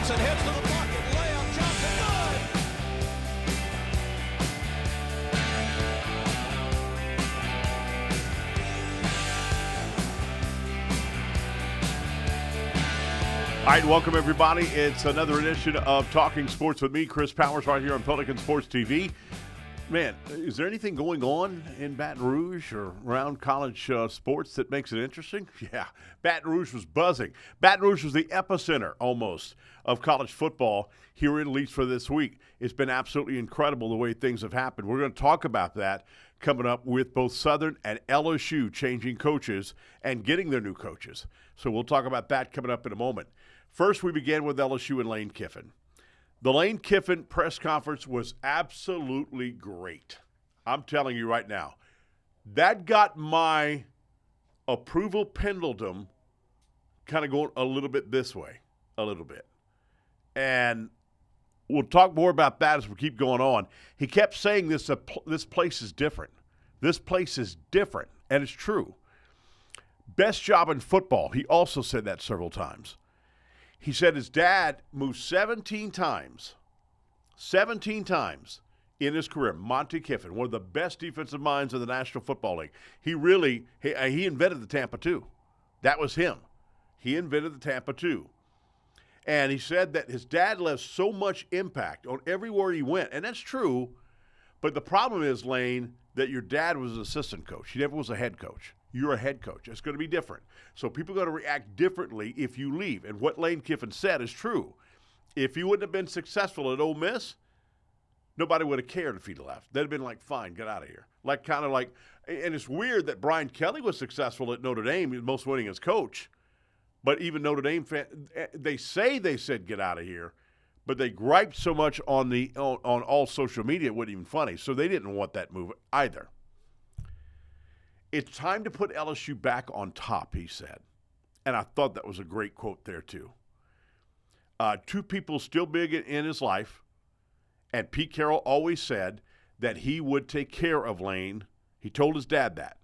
Johnson heads to the bucket. Layup, Johnson, good! All right, welcome everybody. It's another edition of Talking Sports with me, Chris Powers, right here on Talkin Sports TV. Man, is there anything going on in Baton Rouge or around college sports that makes it interesting? Yeah, Baton Rouge was buzzing. Baton Rouge was the epicenter almost of college football here, at least for this week. It's been absolutely incredible the way things have happened. We're going to talk about that coming up with both Southern and LSU changing coaches and getting their new coaches. So we'll talk about that coming up in a moment. First, we began with LSU and Lane Kiffin. The Lane Kiffin press conference was absolutely great. I'm telling you right now. That got my approval pendulum kind of going a little bit this way, a little bit. And we'll talk more about that as we keep going on. He kept saying this place is different. This place is different, and it's true. Best job in football. He also said that several times. He said his dad moved 17 times in his career. Monty Kiffin, one of the best defensive minds in the National Football League. He invented the Tampa 2. That was him. He invented the Tampa 2. And he said that his dad left so much impact on everywhere he went. And that's true. But the problem is, Lane, that your dad was an assistant coach. He never was a head coach. You're a head coach. It's going to be different. So people are going to react differently if you leave. And what Lane Kiffin said is true. If he wouldn't have been successful at Ole Miss, nobody would have cared if he'd left. They'd have been like, fine, get out of here. And it's weird that Brian Kelly was successful at Notre Dame, most winning as coach. But even Notre Dame fans, they said get out of here, but they griped so much on all social media it wasn't even funny. So they didn't want that move either. It's time to put LSU back on top, he said. And I thought that was a great quote there, too. Two people still big in his life, and Pete Carroll always said that he would take care of Lane. He told his dad that.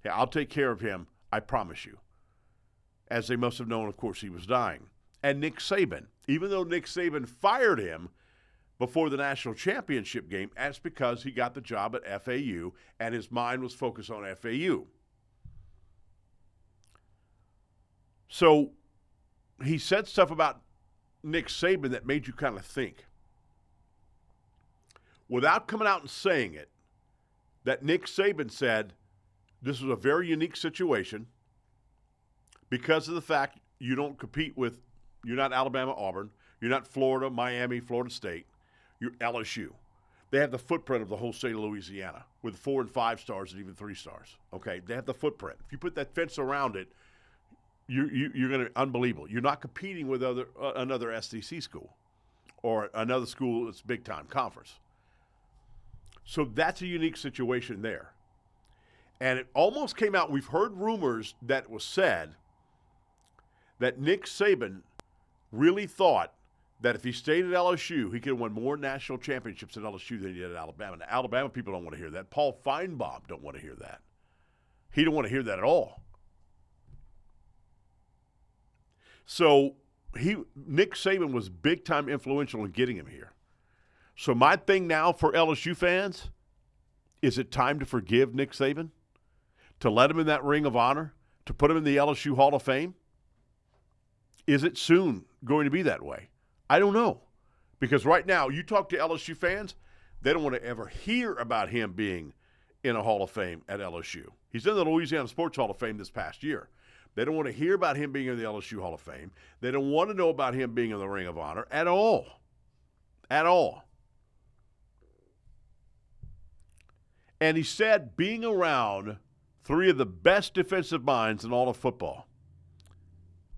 Hey, I'll take care of him, I promise you. As they must have known, of course, he was dying. And Nick Saban, even though Nick Saban fired him before the national championship game, that's because he got the job at FAU and his mind was focused on FAU. So he said stuff about Nick Saban that made you kind of think. Without coming out and saying it, that Nick Saban said this was a very unique situation because of the fact you don't compete with, you're not Alabama, Auburn, you're not Florida, Miami, Florida State. You're LSU. They have the footprint of the whole state of Louisiana with 4 and 5 stars and even 3 stars. Okay, they have the footprint. If you put that fence around it, you're going to unbelievable. You're not competing with another SEC school or another school that's big time conference. So that's a unique situation there. And it almost came out. We've heard rumors that it was said that Nick Saban really thought that if he stayed at LSU, he could have won more national championships at LSU than he did at Alabama. Now, Alabama people don't want to hear that. Paul Feinbaum don't want to hear that. He don't want to hear that at all. So Nick Saban was big-time influential in getting him here. So my thing now for LSU fans, is it time to forgive Nick Saban? To let him in that ring of honor? To put him in the LSU Hall of Fame? Is it soon going to be that way? I don't know. Because right now, you talk to LSU fans, they don't want to ever hear about him being in a Hall of Fame at LSU. He's in the Louisiana Sports Hall of Fame this past year. They don't want to hear about him being in the LSU Hall of Fame. They don't want to know about him being in the Ring of Honor at all. At all. And he said being around 3 of the best defensive minds in all of football.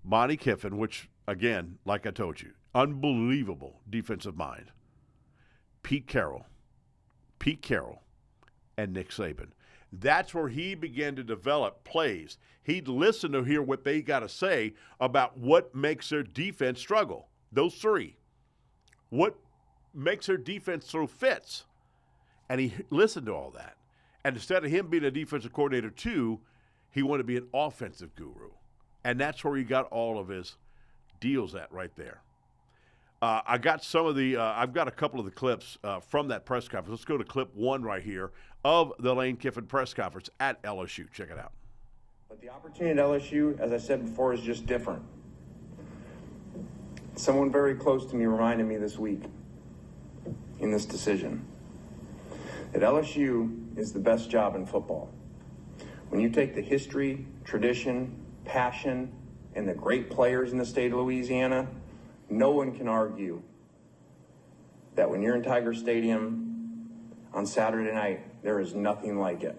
Monty Kiffin, which, again, like I told you, unbelievable defensive mind. Pete Carroll, and Nick Saban. That's where he began to develop plays. He'd listen to hear what they got to say about what makes their defense struggle. Those 3. What makes their defense throw fits? And he listened to all that. And instead of him being a defensive coordinator too, he wanted to be an offensive guru. And that's where he got all of his deals at right there. I got some of the. I've got a couple of the clips from that press conference. Let's go to clip 1 right here of the Lane Kiffin press conference at LSU. Check it out. But the opportunity at LSU, as I said before, is just different. Someone very close to me reminded me this week in this decision that LSU is the best job in football. When you take the history, tradition, passion, and the great players in the state of Louisiana, no one can argue that when you're in Tiger Stadium on Saturday night, there is nothing like it.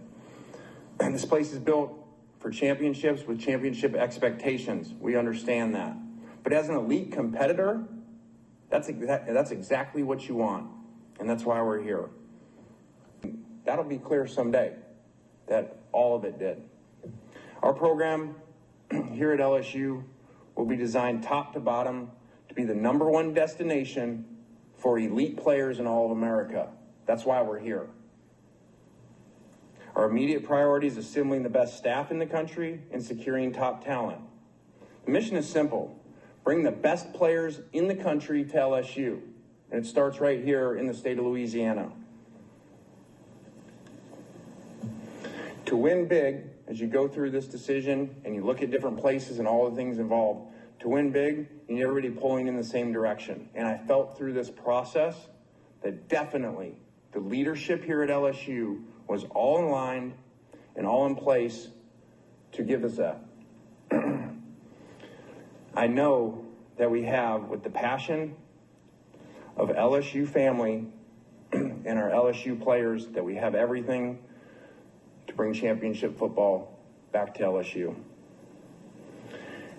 And this place is built for championships with championship expectations. We understand that. But as an elite competitor, that's exactly what you want. And that's why we're here. That'll be clear someday that all of it did. Our program here at LSU will be designed top to bottom to be the #1 destination for elite players in all of America. That's why we're here. Our immediate priority is assembling the best staff in the country and securing top talent. The mission is simple. Bring the best players in the country to LSU. And it starts right here in the state of Louisiana. To win big, as you go through this decision and you look at different places and all the things involved, to win big, you need everybody pulling in the same direction. And I felt through this process that definitely the leadership here at LSU was all in line and all in place to give us that. I know that we have, with the passion of LSU family and our LSU players, that we have everything to bring championship football back to LSU.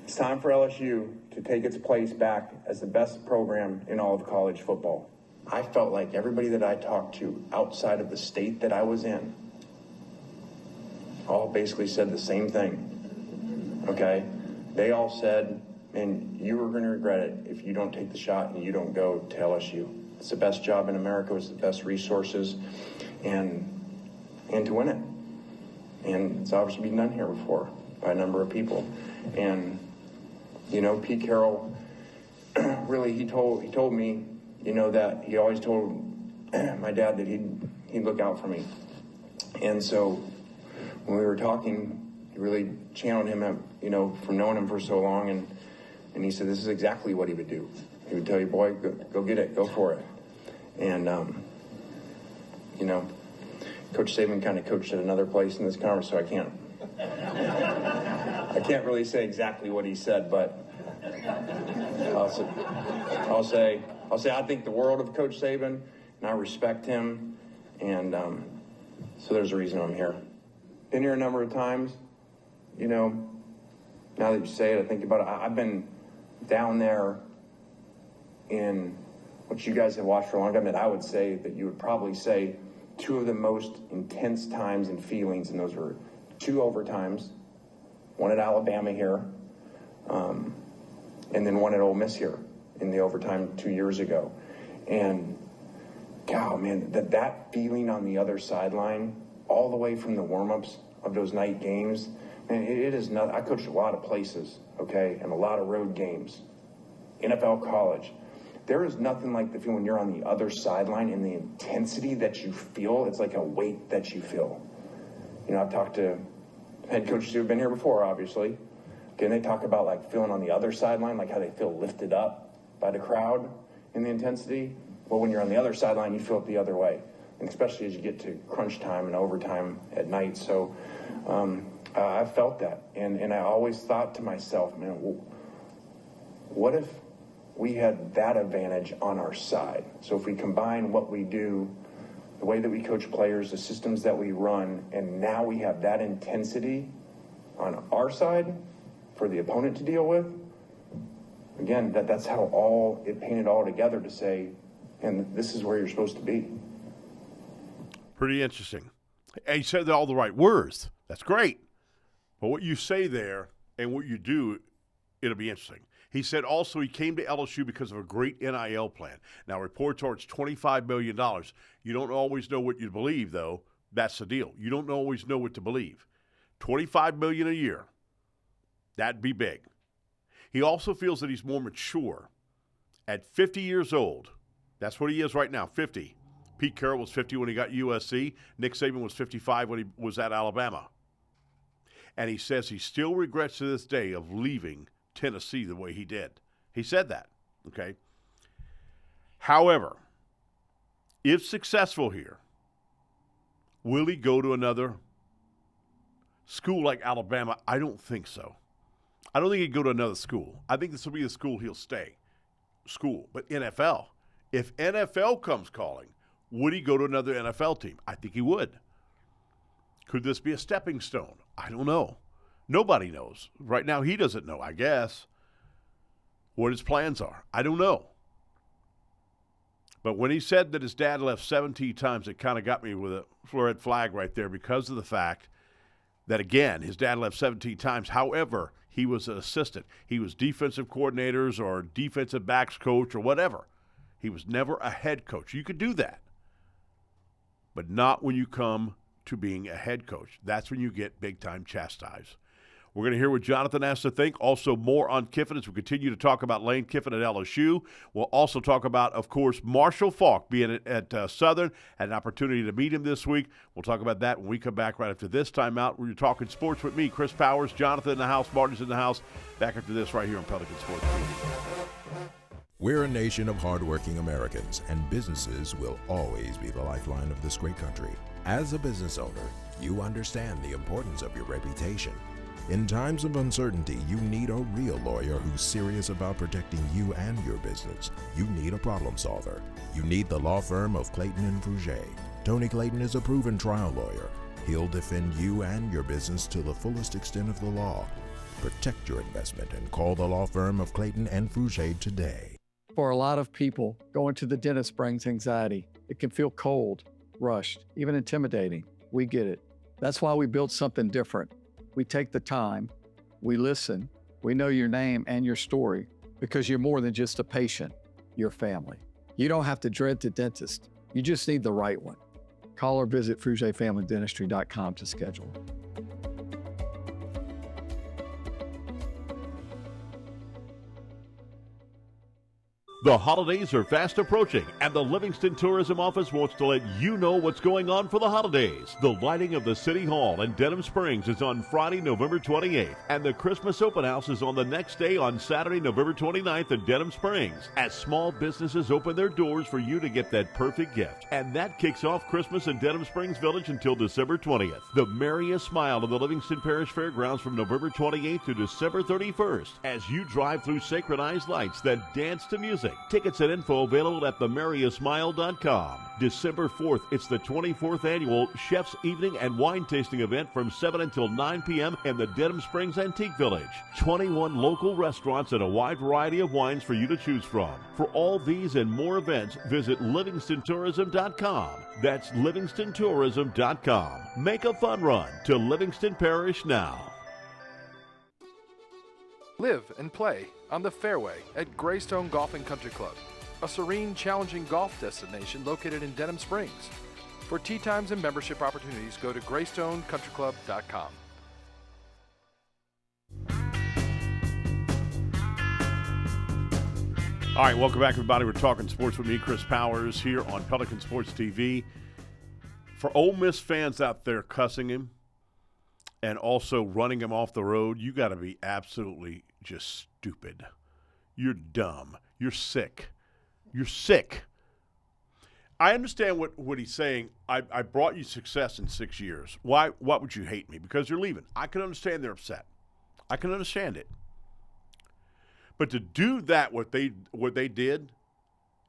It's time for LSU to take its place back as the best program in all of college football. I felt like everybody that I talked to outside of the state that I was in all basically said the same thing, okay? They all said, and you are going to regret it if you don't take the shot and you don't go to LSU. It's the best job in America, it's the best resources, and to win it. And it's obviously been done here before by a number of people. And, you know, Pete Carroll, really, he told me, you know, that he always told my dad that he'd look out for me. And so when we were talking, he really channeled him, you know, from knowing him for so long, and he said this is exactly what he would do. He would tell you, boy, go get it, go for it. And, you know, Coach Saban kind of coached at another place in this conference, so I can't really say exactly what he said, but I'll say I think the world of Coach Saban, and I respect him, and so there's a reason I'm here. Been here a number of times, you know. Now that you say it, I think about it. I've been down there in what you guys have watched for a long time, that I would say that you would probably say two of the most intense times and feelings, and those were 2 overtimes, one at Alabama here, and then one at Ole Miss here in the overtime 2 years ago. And God, man, that feeling on the other sideline, all the way from the warm-ups of those night games, man, it is not. I coached a lot of places, okay, and a lot of road games, NFL, college. There is nothing like the feeling when you're on the other sideline and the intensity that you feel. It's like a weight that you feel. You know, I've talked to head coaches who have been here before, obviously. Okay, and they talk about like feeling on the other sideline, like how they feel lifted up by the crowd in the intensity. Well, when you're on the other sideline, you feel it the other way, and especially as you get to crunch time and overtime at night. So I felt that, and I always thought to myself, man, what if we had that advantage on our side? So if we combine what we do, the way that we coach players, the systems that we run, and now we have that intensity on our side for the opponent to deal with, again, that's how it painted all together to say, and this is where you're supposed to be. Pretty interesting. And he said all the right words. That's great. But what you say there and what you do, it'll be interesting. He said also he came to LSU because of a great NIL plan. Now, reports are it's $25 million. You don't always know what you believe, though. That's the deal. You don't always know what to believe. $25 million a year. That'd be big. He also feels that he's more mature At 50 years old, that's what he is right now, 50. Pete Carroll was 50 when he got USC. Nick Saban was 55 when he was at Alabama. And he says he still regrets to this day of leaving Tennessee the way he did. He said that, okay? However, if successful here, will he go to another school like Alabama? I don't think so. I don't think he'd go to another school. I think this will be the school he'll stay. But NFL, if NFL comes calling, would he go to another NFL team? I think he would. Could this be a stepping stone? I don't know. Nobody knows. Right now, he doesn't know, I guess, what his plans are. I don't know. But when he said that his dad left 17 times, it kind of got me with a red flag right there because of the fact that, again, his dad left 17 times. However, he was an assistant. He was defensive coordinators or defensive backs coach or whatever. He was never a head coach. You could do that, but not when you come to being a head coach. That's when you get big-time chastised. We're going to hear what Jonathan has to think. Also, more on Kiffin as we continue to talk about Lane Kiffin at LSU. We'll also talk about, of course, Marshall Faulk being at Southern. Had an opportunity to meet him this week. We'll talk about that when we come back right after this timeout. We're talking sports with me, Chris Powers, Jonathan in the house, Martin's in the house. Back after this right here on Pelican Sports TV. We're a nation of hardworking Americans, and businesses will always be the lifeline of this great country. As a business owner, you understand the importance of your reputation. In times of uncertainty, you need a real lawyer who's serious about protecting you and your business. You need a problem solver. You need the law firm of Clayton and Fouger. Tony Clayton is a proven trial lawyer. He'll defend you and your business to the fullest extent of the law. Protect your investment and call the law firm of Clayton and Fouger today. For a lot of people, going to the dentist brings anxiety. It can feel cold, rushed, even intimidating. We get it. That's why we built something different. We take the time, we listen, we know your name and your story because you're more than just a patient, you're family. You don't have to dread the dentist. You just need the right one. Call or visit FougerFamilyDentistry.com to schedule. The holidays are fast approaching, and the Livingston Tourism Office wants to let you know what's going on for the holidays. The lighting of the City Hall in Denham Springs is on Friday, November 28th, and the Christmas Open House is on the next day on Saturday, November 29th in Denham Springs, as small businesses open their doors for you to get that perfect gift. And that kicks off Christmas in Denham Springs Village until December 20th. The merriest smile of the Livingston Parish Fairgrounds from November 28th to December 31st, as you drive through sacredized lights that dance to music. Tickets and info available at themerriestmile.com. December 4th, it's the 24th annual Chef's Evening and Wine Tasting event from 7 until 9 p.m. in the Denham Springs Antique Village. 21 local restaurants and a wide variety of wines for you to choose from. For all these and more events, visit LivingstonTourism.com. That's LivingstonTourism.com. Make a fun run to Livingston Parish now. Live and play on the fairway at Greystone Golf and Country Club, a serene, challenging golf destination located in Denham Springs. For tee times and membership opportunities, go to GreystoneCountryClub.com. All right, welcome back, everybody. We're talking sports with me, Chris Powers, here on Pelican Sports TV. For Ole Miss fans out there cussing him and also running him off the road, you got to be absolutely just stupid. You're dumb. You're sick. You're sick. I understand what he's saying. I brought you success in 6 years. Why would you hate me? Because you're leaving. I can understand they're upset. I can understand it. But to do that, what they did,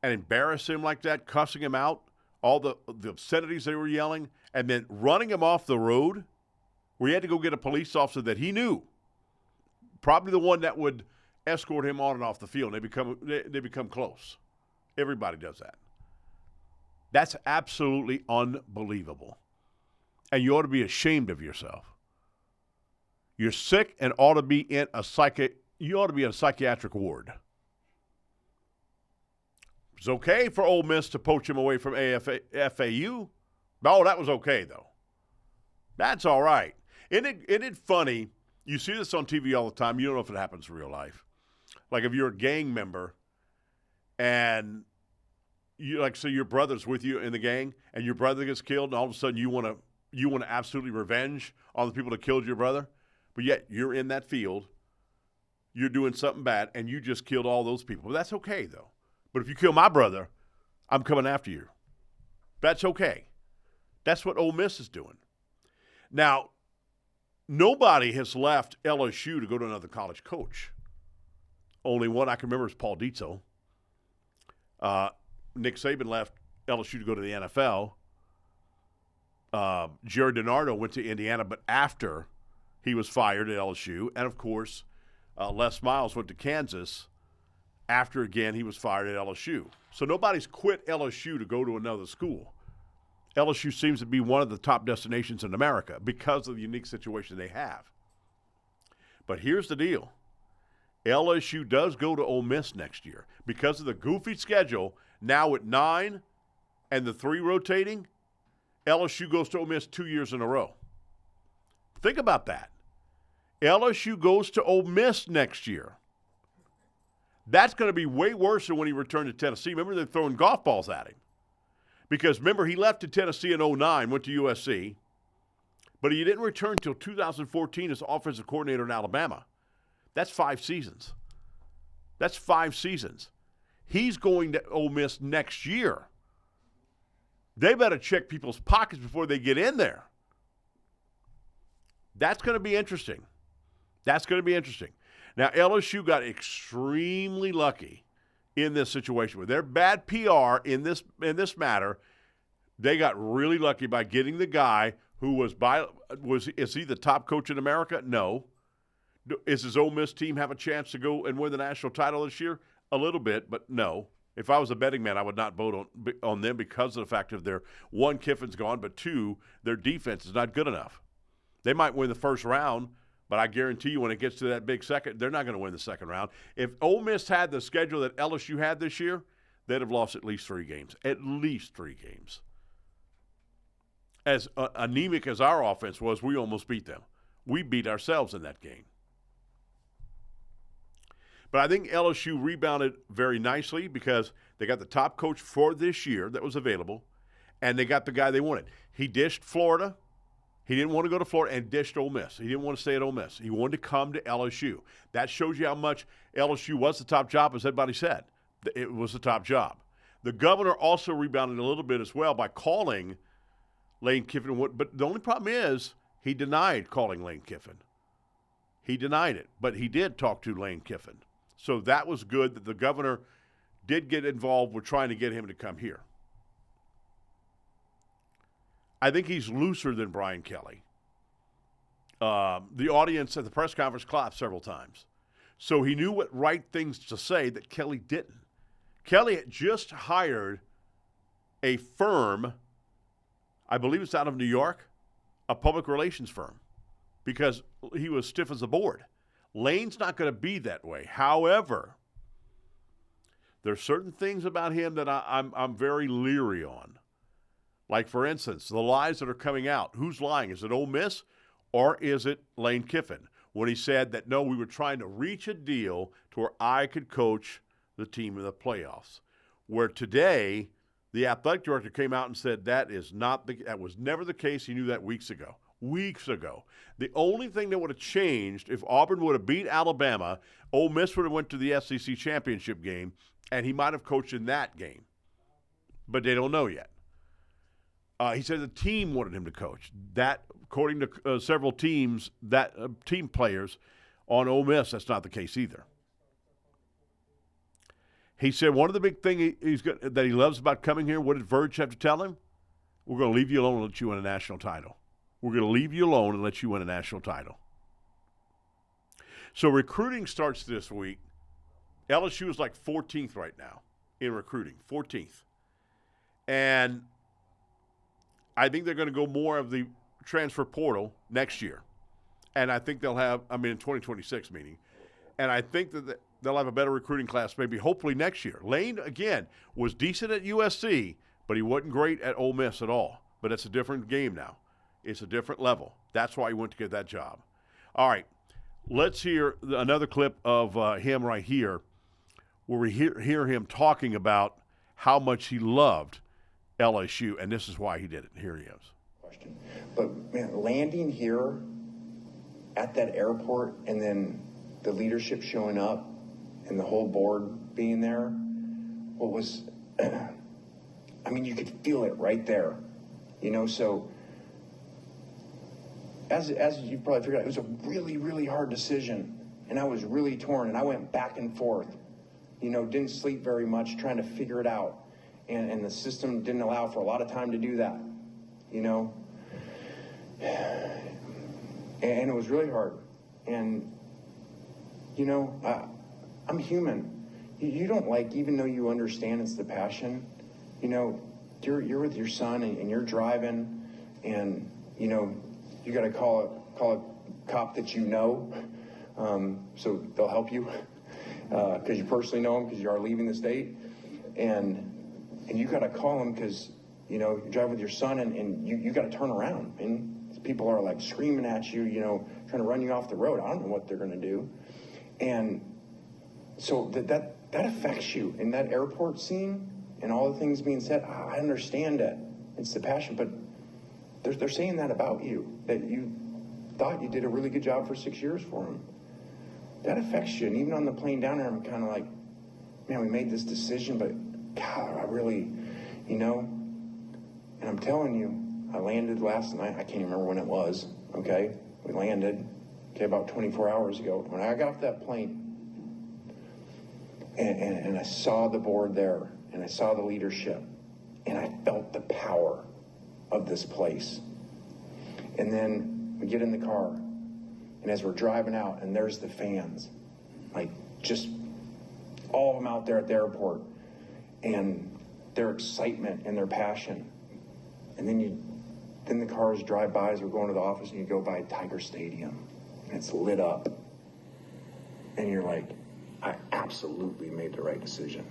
and embarrass him like that, cussing him out, all the obscenities they were yelling, and then running him off the road, where he had to go get a police officer that he knew, probably the one that would escort him on and off the field. They become close. Everybody does that. That's absolutely unbelievable. And you ought to be ashamed of yourself. You're sick and ought to be in a psychiatric ward. It's okay for Ole Miss to poach him away from FAU. Oh, that was okay, though. That's all right. Isn't it funny? You see this on TV all the time. You don't know if it happens in real life. Like if you're a gang member and you like say your brother's with you in the gang, and your brother gets killed, and all of a sudden you want to absolutely revenge on the people that killed your brother, but yet you're in that field, you're doing something bad, and you just killed all those people. But that's okay though. But if you kill my brother, I'm coming after you. That's okay. That's what Ole Miss is doing. Now, nobody has left LSU to go to another college coach. Only one I can remember is Paul Dietzel. Nick Saban left LSU to go to the NFL. Jared DiNardo went to Indiana, but after he was fired at LSU. And, of course, Les Miles went to Kansas after, again, he was fired at LSU. So nobody's quit LSU to go to another school. LSU seems to be one of the top destinations in America because of the unique situation they have. But here's the deal. LSU does go to Ole Miss next year. Because of the goofy schedule, now at 9 and the 3 rotating, LSU goes to Ole Miss 2 years in a row. Think about that. LSU goes to Ole Miss next year. That's going to be way worse than when he returned to Tennessee. Remember, they're throwing golf balls at him. Because, remember, he left to Tennessee in 2009, went to USC, but he didn't return until 2014 as offensive coordinator in Alabama. That's 5 seasons. That's 5 seasons. He's going to Ole Miss next year. They better check people's pockets before they get in there. That's going to be interesting. That's going to be interesting. Now, LSU got extremely lucky in this situation. With their bad PR in this matter, they got really lucky by getting the guy who is he the top coach in America? No. Is his Ole Miss team have a chance to go and win the national title this year? A little bit, but no. If I was a betting man, I would not vote on them because of the fact of their, 1, Kiffin's gone, but 2, their defense is not good enough. They might win the first round, but I guarantee you when it gets to that big second, they're not going to win the second round. If Ole Miss had the schedule that LSU had this year, they'd have lost at least 3 games. At least 3 games. As anemic as our offense was, we almost beat them. We beat ourselves in that game. But I think LSU rebounded very nicely because they got the top coach for this year that was available, and they got the guy they wanted. He dished Florida. He didn't want to go to Florida and dished Ole Miss. He didn't want to stay at Ole Miss. He wanted to come to LSU. That shows you how much LSU was the top job, as everybody said. It was the top job. The governor also rebounded a little bit as well by calling Lane Kiffin. But the only problem is he denied calling Lane Kiffin. He denied it, but he did talk to Lane Kiffin. So that was good that the governor did get involved with trying to get him to come here. I think he's looser than Brian Kelly. The audience at the press conference clapped several times. So he knew what right things to say that Kelly didn't. Kelly had just hired a firm, I believe it's out of New York, a public relations firm, because he was stiff as a board. Lane's not going to be that way. However, there's certain things about him that I'm very leery on. Like, for instance, the lies that are coming out. Who's lying? Is it Ole Miss or is it Lane Kiffin? When he said that, no, we were trying to reach a deal to where I could coach the team in the playoffs. Where today, the athletic director came out and said that was never the case. He knew that weeks ago. Weeks ago. The only thing that would have changed if Auburn would have beat Alabama, Ole Miss would have went to the SEC championship game, and he might have coached in that game. But they don't know yet. He said the team wanted him to coach. That, according to several teams, team players on Ole Miss, that's not the case either. He said one of the big things that he loves about coming here, what did Verge have to tell him? We're going to leave you alone and let you win a national title. We're going to leave you alone and let you win a national title. So recruiting starts this week. LSU is like 14th right now in recruiting, 14th. And I think they're going to go more of the transfer portal next year. And I think they'll have, in 2026 meaning. And I think that they'll have a better recruiting class maybe hopefully next year. Lane, again, was decent at USC, but he wasn't great at Ole Miss at all. But it's a different game now. It's a different level. That's why he went to get that job. All right, let's hear another clip of him right here where we hear him talking about how much he loved LSU, and this is why he did it. Here he is. Question. But, man, landing here at that airport and then the leadership showing up and the whole board being there, what was, I mean, you could feel it right there, you know, so as you probably figured out, it was a really, really hard decision, and I was really torn, and I went back and forth, you know, didn't sleep very much trying to figure it out, and the system didn't allow for a lot of time to do that, you know, and it was really hard, and, you know, I'm human. You don't like, even though you understand it's the passion, you know, you're with your son and you're driving, and, you know, you got to call a cop that you know, so they'll help you because you personally know them because you are leaving the state, and you got to call them because, you know, you're driving with your son, and you got to turn around, and people are like screaming at you, you know, trying to run you off the road. I don't know what they're going to do, and so that affects you in that airport scene and all the things being said. I understand it. It's the passion, but they're saying that about you, that you thought you did a really good job for 6 years for them. That affects you. And even on the plane down there, I'm kind of like, man, we made this decision, but God, I really, you know, and I'm telling you, I landed last night. I can't even remember when it was, okay? We landed, okay, about 24 hours ago. When I got off that plane, and I saw the board there, and I saw the leadership, and I felt the power of this place. And then we get in the car, and as we're driving out, and there's the fans, like just all of them out there at the airport, and their excitement and their passion. And then the cars drive by as we're going to the office, and you go by Tiger Stadium, and it's lit up, and you're like, I absolutely made the right decision,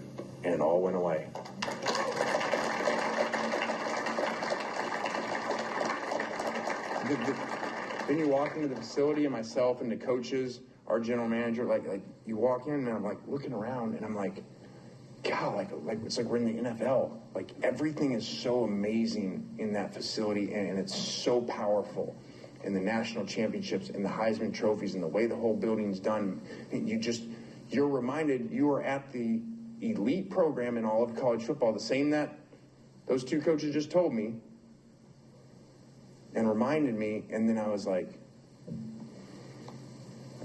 and it all went away. Then you walk into the facility, and myself and the coaches, our general manager, like you walk in, and I'm like looking around, and I'm like, God, like it's like we're in the NFL. Like everything is so amazing in that facility, and it's so powerful. And the national championships and the Heisman trophies and the way the whole building's done, you're reminded you are at the elite program in all of college football, the same that those two coaches just told me and reminded me. And then I was like,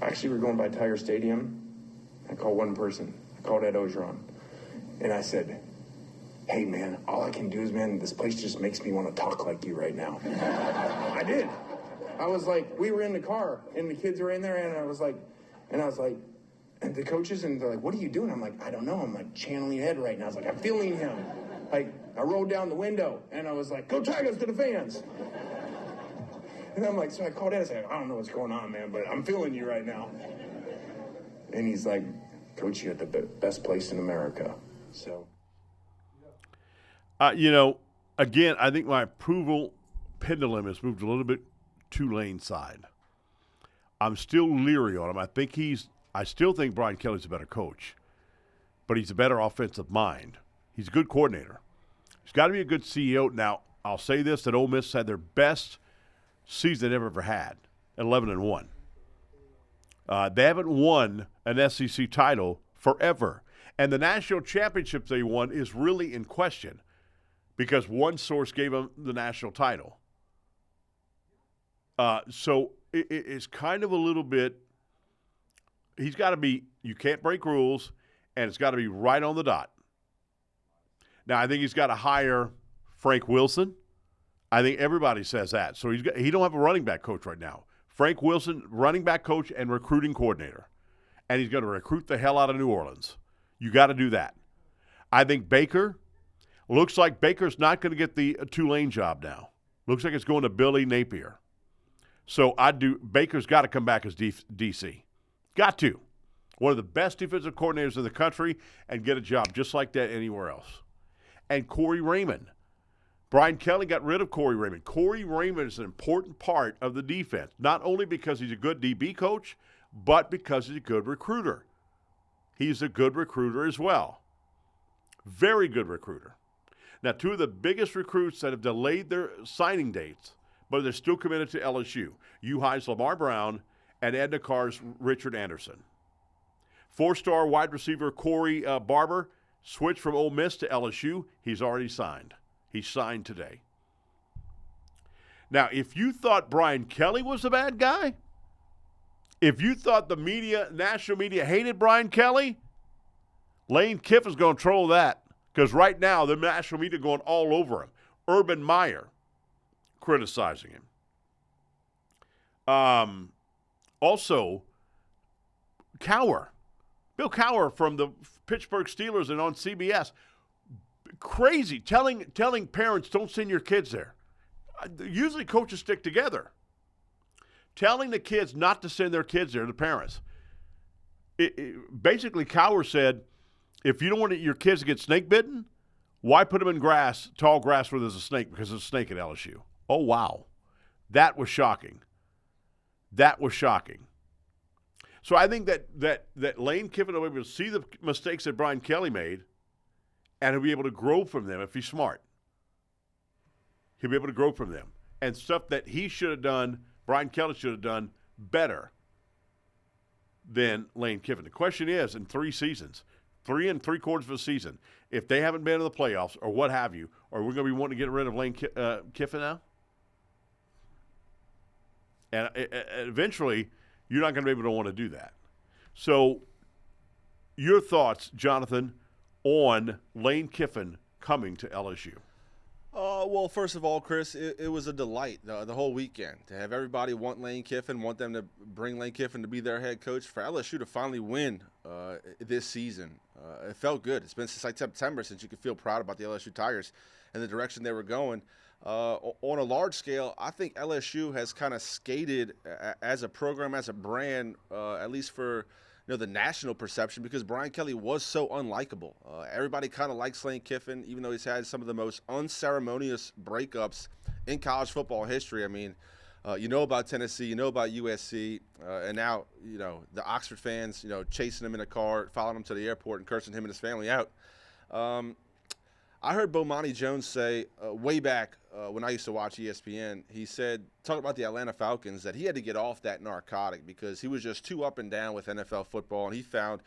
actually, we're going by Tiger Stadium. I called one person. I called Ed Ogeron. And I said, hey, man, all I can do is, man, this place just makes me want to talk like you right now. I did. I was like, we were in the car, and the kids were in there, and I was like, and the coaches, and they're like, what are you doing? I'm like, I don't know. I'm like channeling Ed right now. I was like, I'm feeling him. Like, I rolled down the window, and I was like, go Tigers to the fans. And I'm like, so I called Ed. I said, I don't know what's going on, man, but I'm feeling you right now. And he's like, Coach, you're at the best place in America. So. You know, again, I think my approval pendulum has moved a little bit Tulane side. I'm still leery on him. I still think Brian Kelly's a better coach, but he's a better offensive mind. He's a good coordinator. He's got to be a good CEO. Now, I'll say this, that Ole Miss had their best season they've ever had, 11-1. They haven't won an SEC title forever. And the national championships they won is really in question because one source gave them the national title. So it's kind of a little bit, he's got to be, you can't break rules, and it's got to be right on the dot. Now, I think he's got to hire Frank Wilson. I think everybody says that. So he don't have a running back coach right now. Frank Wilson, running back coach and recruiting coordinator. And he's going to recruit the hell out of New Orleans. You got to do that. I think Baker, looks like Baker's not going to get the Tulane job now. Looks like it's going to Billy Napier. So Baker's got to come back as DC. Got to. One of the best defensive coordinators in the country and get a job just like that anywhere else. And Corey Raymond. Brian Kelly got rid of Corey Raymond. Corey Raymond is an important part of the defense, not only because he's a good DB coach, but because he's a good recruiter. He's a good recruiter as well. Very good recruiter. Now, two of the biggest recruits that have delayed their signing dates, but they're still committed to LSU, U-High's Lamar Brown and Edna Carr's Richard Anderson. Four-star wide receiver Corey Barber switched from Ole Miss to LSU. He's already signed. He signed today. Now, if you thought Brian Kelly was a bad guy, if you thought the media, national media, hated Brian Kelly, Lane Kiffin's going to troll that, because right now the national media going all over him. Urban Meyer criticizing him. Also, Bill Cowher from the Pittsburgh Steelers and on CBS, crazy, telling parents don't send your kids there. Usually coaches stick together. Telling the kids not to send their kids there, the parents. Basically, Cowher said, if you don't want your kids to get snake bitten, why put them in grass, tall grass where there's a snake? Because there's a snake at LSU. Oh, wow. That was shocking. That was shocking. So I think that Lane Kiffin will be able to see the mistakes that Brian Kelly made, and he'll be able to grow from them if he's smart. He'll be able to grow from them. And stuff that he should have done, Brian Kelly should have done better than Lane Kiffin. The question is, in 3 seasons, 3 3/4 of a season, if they haven't been in the playoffs or what have you, are we going to be wanting to get rid of Lane Kiffin now? And eventually, you're not going to be able to want to do that. So, your thoughts, Jonathan, on Lane Kiffin coming to LSU? Well, first of all, Chris, it was a delight the whole weekend to have everybody want Lane Kiffin, want them to bring Lane Kiffin to be their head coach. For LSU to finally win this season, it felt good. It's been since like September since you could feel proud about the LSU Tigers and the direction they were going. On a large scale, I think LSU has kind of skated as a program, as a brand, at least for the national perception, because Brian Kelly was so unlikable. Everybody kind of likes Lane Kiffin, even though he's had some of the most unceremonious breakups in college football history. I mean, you know about Tennessee, you know about USC, and now, the Oxford fans, chasing him in a car, following him to the airport and cursing him and his family out. I heard Bomani Jones say way back when I used to watch ESPN, he said, talking about the Atlanta Falcons, that he had to get off that narcotic because he was just too up and down with NFL football, and he found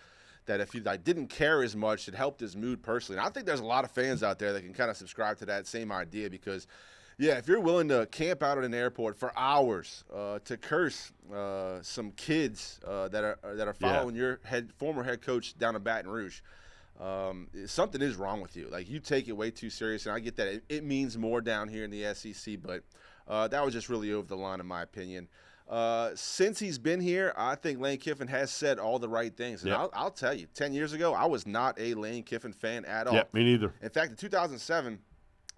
that if he didn't care as much, it helped his mood personally. And I think there's a lot of fans out there that can kind of subscribe to that same idea because, yeah, if you're willing to camp out at an airport for hours to curse some kids that are following your former head coach down in Baton Rouge, something is wrong with you. Like, you take it way too serious, and I get that it means more down here in the SEC, but that was just really over the line in my opinion. Since he's been here, I think Lane Kiffin has said all the right things. And I'll tell you, 10 years ago, I was not a Lane Kiffin fan at all. Yeah, me neither. In fact, in 2007,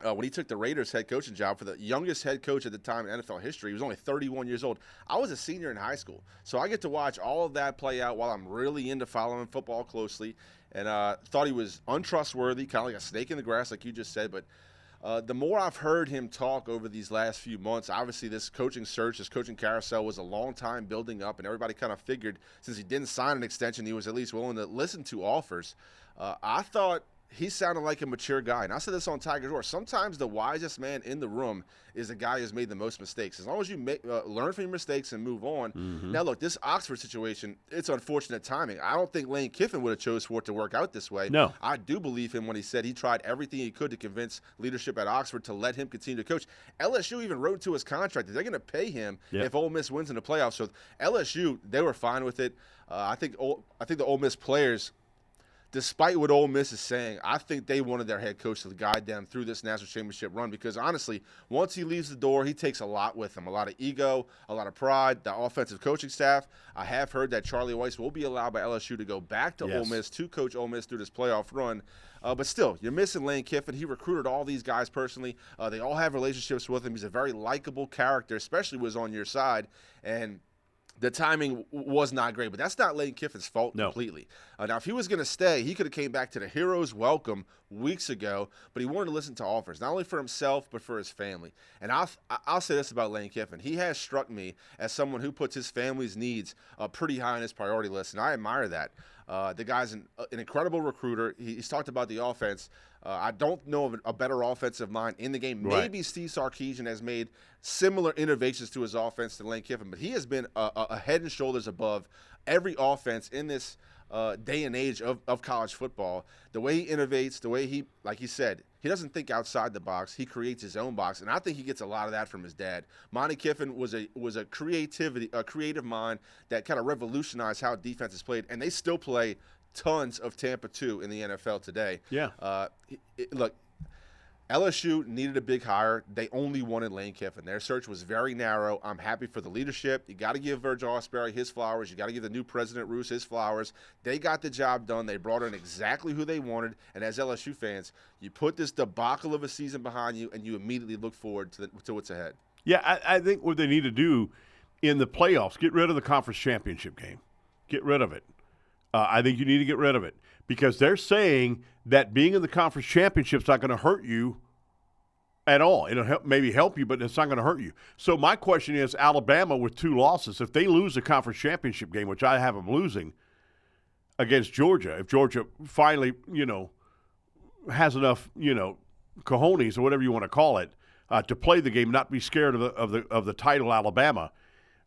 when he took the Raiders head coaching job for the youngest head coach at the time in NFL history, he was only 31 years old. I was a senior in high school. So I get to watch all of that play out while I'm really into following football closely. And thought he was untrustworthy, kind of like a snake in the grass, like you just said. But the more I've heard him talk over these last few months, obviously this coaching search, this coaching carousel was a long time building up, and everybody kind of figured since he didn't sign an extension, he was at least willing to listen to offers. I thought he sounded like a mature guy. And I said this on Tiger's Roar. Sometimes the wisest man in the room is the guy who's made the most mistakes. As long as you learn from your mistakes and move on. Mm-hmm. Now, look, this Oxford situation, it's unfortunate timing. I don't think Lane Kiffin would have chose for it to work out this way. No. I do believe him when he said he tried everything he could to convince leadership at Oxford to let him continue to coach. LSU even wrote to his contract that they're going to pay him if Ole Miss wins in the playoffs. So LSU, they were fine with it. I think the Ole Miss players, despite what Ole Miss is saying, I think they wanted their head coach to guide them through this national championship run because, honestly, once he leaves the door, he takes a lot with him, a lot of ego, a lot of pride, the offensive coaching staff. I have heard that Charlie Weiss will be allowed by LSU to go back to Ole Miss to coach Ole Miss through this playoff run. But still, you're missing Lane Kiffin. He recruited all these guys personally. They all have relationships with him. He's a very likable character, especially when he's on your side. And the timing was not great, but that's not Lane Kiffin's fault completely. Now, if he was going to stay, he could have came back to the hero's welcome weeks ago, but he wanted to listen to offers, not only for himself, but for his family. And I'll say this about Lane Kiffin. He has struck me as someone who puts his family's needs pretty high on his priority list, and I admire that. The guy's an incredible recruiter. He's talked about the offense. I don't know of a better offensive mind in the game. Right. Maybe Steve Sarkisian has made similar innovations to his offense to Lane Kiffin, but he has been a head and shoulders above every offense in this day and age of college football. The way he innovates, the way he, like he said, he doesn't think outside the box. He creates his own box, and I think he gets a lot of that from his dad. Monty Kiffin was a creative mind that kind of revolutionized how defense is played, and they still play tons of Tampa 2 in the NFL today. Yeah. Look, LSU needed a big hire. They only wanted Lane Kiffin. Their search was very narrow. I'm happy for the leadership. You got to give Virgil Ospreay his flowers. You got to give the new president, Roos, his flowers. They got the job done. They brought in exactly who they wanted. And as LSU fans, you put this debacle of a season behind you, and you immediately look forward to what's ahead. Yeah, I think what they need to do in the playoffs, get rid of the conference championship game. Get rid of it. I think you need to get rid of it because they're saying that being in the conference championship is not going to hurt you at all. It'll maybe help you, but it's not going to hurt you. So my question is, Alabama with 2 losses, if they lose the conference championship game, which I have them losing against Georgia, if Georgia finally, has enough, cojones or whatever you want to call it, to play the game, not be scared of the title Alabama.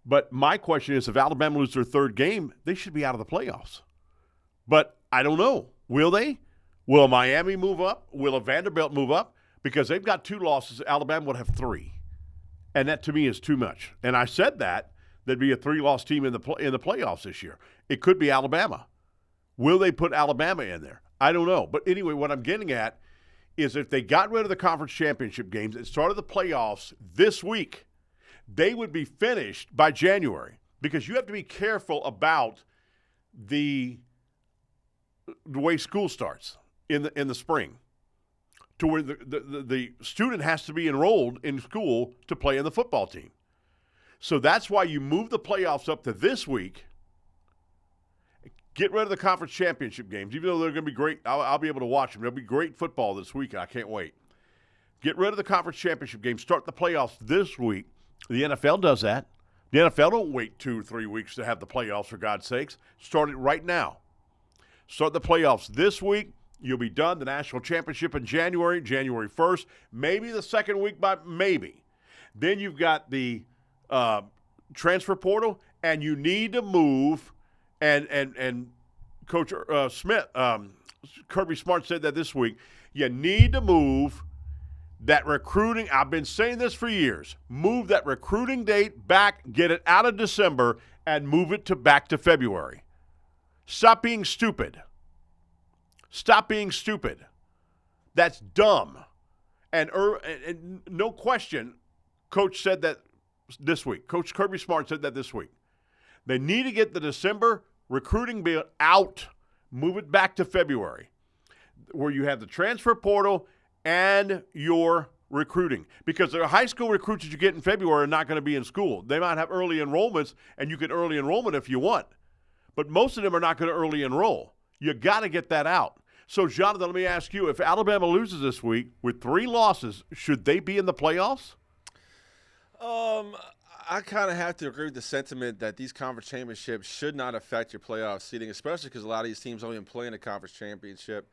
But my question is, if Alabama loses their 3rd game, they should be out of the playoffs. But I don't know. Will they? Will Miami move up? Will a Vanderbilt move up? Because they've got 2 losses. Alabama would have 3. And that, to me, is too much. And I said that there'd be a 3-loss team in the playoffs this year. It could be Alabama. Will they put Alabama in there? I don't know. But anyway, what I'm getting at is if they got rid of the conference championship games and started the playoffs this week, they would be finished by January. Because you have to be careful about the way school starts in the spring, to where the student has to be enrolled in school to play in the football team. So that's why you move the playoffs up to this week. Get rid of the conference championship games, even though they're going to be great. I'll be able to watch them. There'll be great football this week. I can't wait. Get rid of the conference championship games. Start the playoffs this week. The NFL does that. The NFL don't wait 2 or 3 weeks to have the playoffs, for God's sakes. Start it right now. Start the playoffs this week. You'll be done. The national championship in January 1st. Maybe the 2nd week, maybe. Then you've got the transfer portal, and you need to move. And Coach Smith, Kirby Smart said that this week. You need to move that recruiting. I've been saying this for years. Move that recruiting date back, get it out of December, and move it back to February. Stop being stupid. Stop being stupid. That's dumb. And no question, Coach said that this week. Coach Kirby Smart said that this week. They need to get the December recruiting bill out, move it back to February, where you have the transfer portal and your recruiting. Because the high school recruits that you get in February are not going to be in school. They might have early enrollments, and you can early enrollment if you want. But most of them are not going to early enroll. You got to get that out. So, Jonathan, let me ask you, if Alabama loses this week with 3 losses, should they be in the playoffs? I kind of have to agree with the sentiment that these conference championships should not affect your playoff seeding, especially because a lot of these teams don't even play in a conference championship.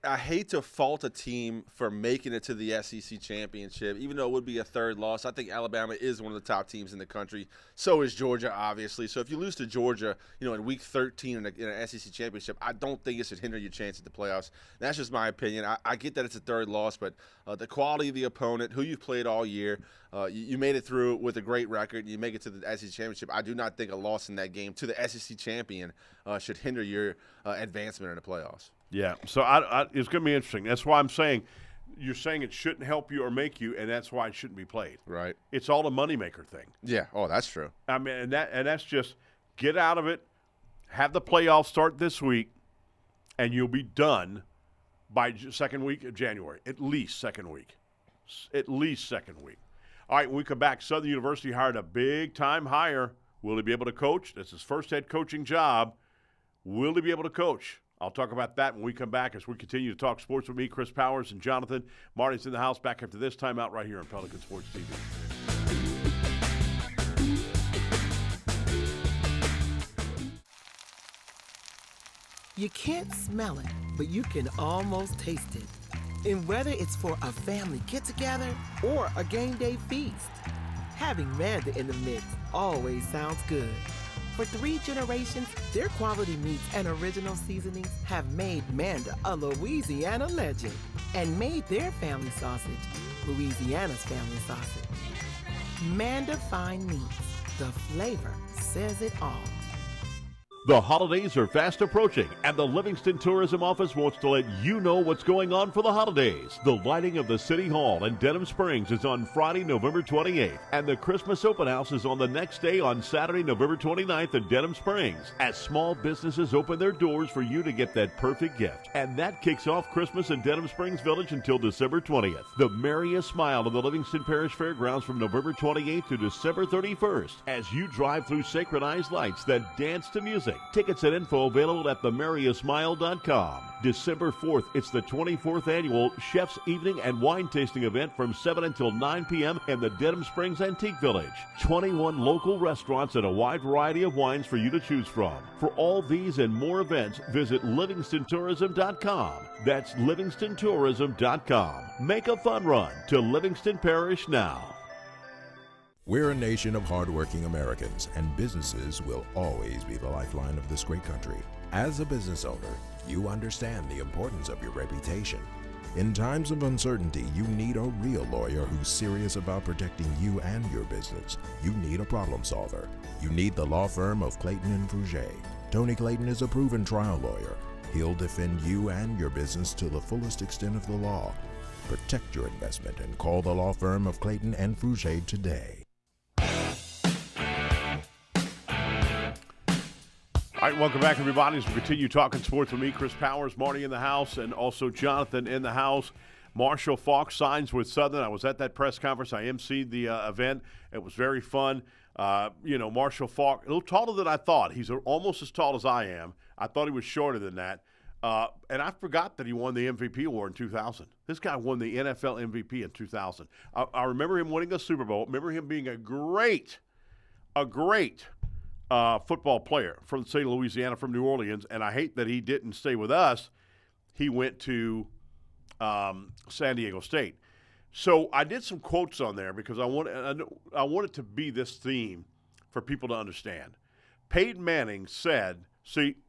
I hate to fault a team for making it to the SEC championship, even though it would be a 3rd loss. I think Alabama is one of the top teams in the country. So is Georgia, obviously. So if you lose to Georgia, in week 13 in an SEC championship, I don't think it should hinder your chance at the playoffs. That's just my opinion. I get that it's a 3rd loss, but the quality of the opponent, who you've played all year, you made it through with a great record. You make it to the SEC championship. I do not think a loss in that game to the SEC champion should hinder your advancement in the playoffs. Yeah, so it's going to be interesting. That's why I'm saying you're saying it shouldn't help you or make you, and that's why it shouldn't be played. Right. It's all a moneymaker thing. Yeah. Oh, that's true. I mean, and that's just get out of it, have the playoffs start this week, and you'll be done by 2nd week of January, at least 2nd week. At least 2nd week. All right, when we come back, Southern University hired a big-time hire. Will he be able to coach? That's his first head coaching job. Will he be able to coach? I'll talk about that when we come back as we continue to talk sports with me, Chris Powers, and Jonathan. Martin's in the house back after this time out right here on Pelican Sports TV. You can't smell it, but you can almost taste it. And whether it's for a family get-together or a game day feast, having Manda in the mix always sounds good. For 3 generations, their quality meats and original seasonings have made Manda a Louisiana legend and made their family sausage Louisiana's family sausage. Manda Fine Meats, the flavor says it all. The holidays are fast approaching, and the Livingston Tourism Office wants to let you know what's going on for the holidays. The lighting of the City Hall in Denham Springs is on Friday, November 28th, and the Christmas Open House is on the next day on Saturday, November 29th in Denham Springs, as small businesses open their doors for you to get that perfect gift. And that kicks off Christmas in Denham Springs Village until December 20th. The merriest smile of the Livingston Parish Fairgrounds from November 28th to December 31st, as you drive through synchronized lights that dance to music. Tickets and info available at themerriestmile.com. December 4th, it's the 24th annual Chef's Evening and Wine Tasting event from 7 until 9 p.m. in the Denham Springs Antique Village. 21 local restaurants and a wide variety of wines for you to choose from. For all these and more events, visit LivingstonTourism.com. That's LivingstonTourism.com. Make a fun run to Livingston Parish now. We're a nation of hardworking Americans, and businesses will always be the lifeline of this great country. As a business owner, you understand the importance of your reputation. In times of uncertainty, you need a real lawyer who's serious about protecting you and your business. You need a problem solver. You need the law firm of Clayton and Fouger. Tony Clayton is a proven trial lawyer. He'll defend you and your business to the fullest extent of the law. Protect your investment and call the law firm of Clayton and Fouger today. All right, welcome back, everybody, as we continue talking sports with me, Chris Powers, Marty in the house, and also Jonathan in the house. Marshall Faulk signs with Southern. I was at that press conference. I emceed the event. It was very fun. Marshall Faulk, a little taller than I thought. He's almost as tall as I am. I thought he was shorter than that. And I forgot that he won the MVP award in 2000. This guy won the NFL MVP in 2000. I remember him winning a Super Bowl. Remember him being a great football player from the state of Louisiana, from New Orleans, and I hate that he didn't stay with us. He went to San Diego State. So I did some quotes on there because I want it to be this theme for people to understand. Peyton Manning said,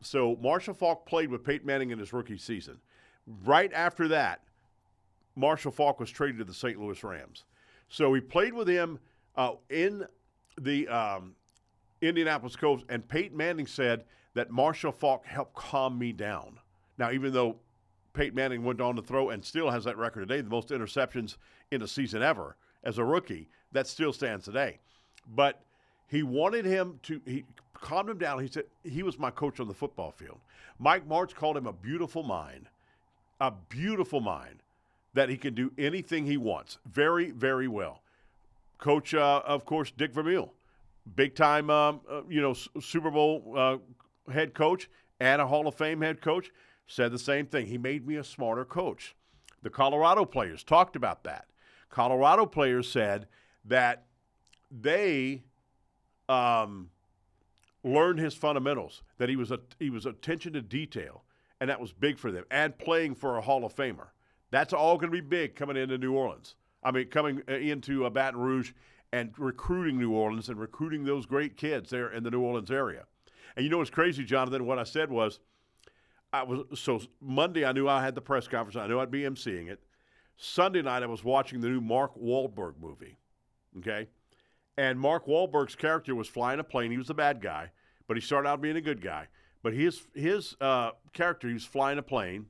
so Marshall Faulk played with Peyton Manning in his rookie season. Right after that, Marshall Faulk was traded to the St. Louis Rams. So he played with him in the Indianapolis Colts, and Peyton Manning said that Marshall Faulk helped calm me down. Now, even though Peyton Manning went on to throw and still has that record today, the most interceptions in a season ever as a rookie, that still stands today. But he wanted him to, he calmed him down. He said, he was my coach on the football field. Mike Martz called him a beautiful mind that he can do anything he wants very, very well. Coach, of course, Dick Vermeil. Big-time, Super Bowl head coach and a Hall of Fame head coach, said the same thing. He made me a smarter coach. The Colorado players talked about that. Colorado players said that they learned his fundamentals, that he was attention to detail, and that was big for them, and playing for a Hall of Famer. That's all going to be big coming into New Orleans. Coming into Baton Rouge and recruiting New Orleans and recruiting those great kids there in the New Orleans area. And you know what's crazy, Jonathan? What I said was, Monday I knew I had the press conference. I knew I'd be emceeing it. Sunday night I was watching the new Mark Wahlberg movie, okay? And Mark Wahlberg's character was flying a plane. He was the bad guy, but he started out being a good guy. But his character, he was flying a plane,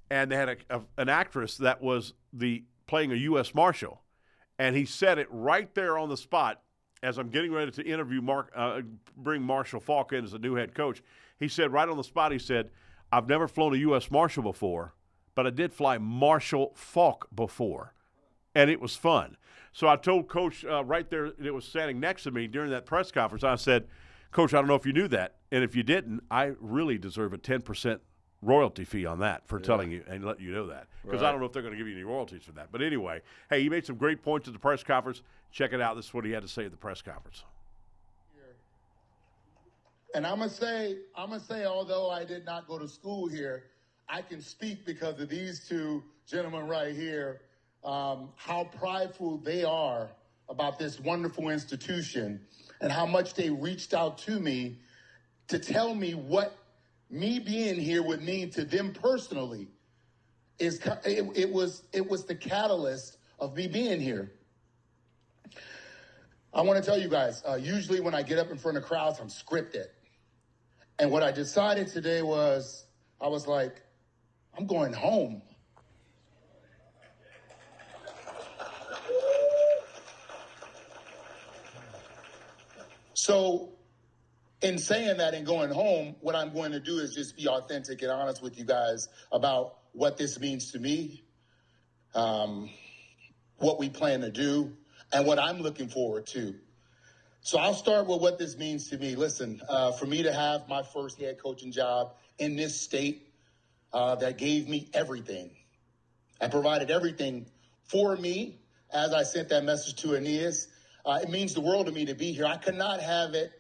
and they had an actress that was playing a U.S. Marshal. And he said it right there on the spot as I'm getting ready to interview bring Marshall Faulk in as the new head coach. He said right on the spot, he said, I've never flown a U.S. Marshal before, but I did fly Marshall Faulk before, and it was fun. So I told Coach right there that was standing next to me during that press conference, I said, Coach, I don't know if you knew that, and if you didn't, I really deserve a 10% royalty fee on that for telling you and letting you know that, because I don't know if they're going to give you any royalties for that. But anyway, hey, he made some great points at the press conference. Check it out. This is what he had to say at the press conference. And I'm gonna say, although I did not go to school here, I can speak because of these two gentlemen right here, how prideful they are about this wonderful institution and how much they reached out to me to tell me what me being here would mean to them personally. It was the catalyst of me being here. I want to tell you guys, usually when I get up in front of crowds, I'm scripted. And what I decided today was, I was like, I'm going home. So in saying that and going home, what I'm going to do is just be authentic and honest with you guys about what this means to me, what we plan to do, and what I'm looking forward to. So I'll start with what this means to me. Listen, for me to have my first head coaching job in this state that gave me everything, and provided everything for me as I sent that message to Aeneas, it means the world to me to be here. I could not have it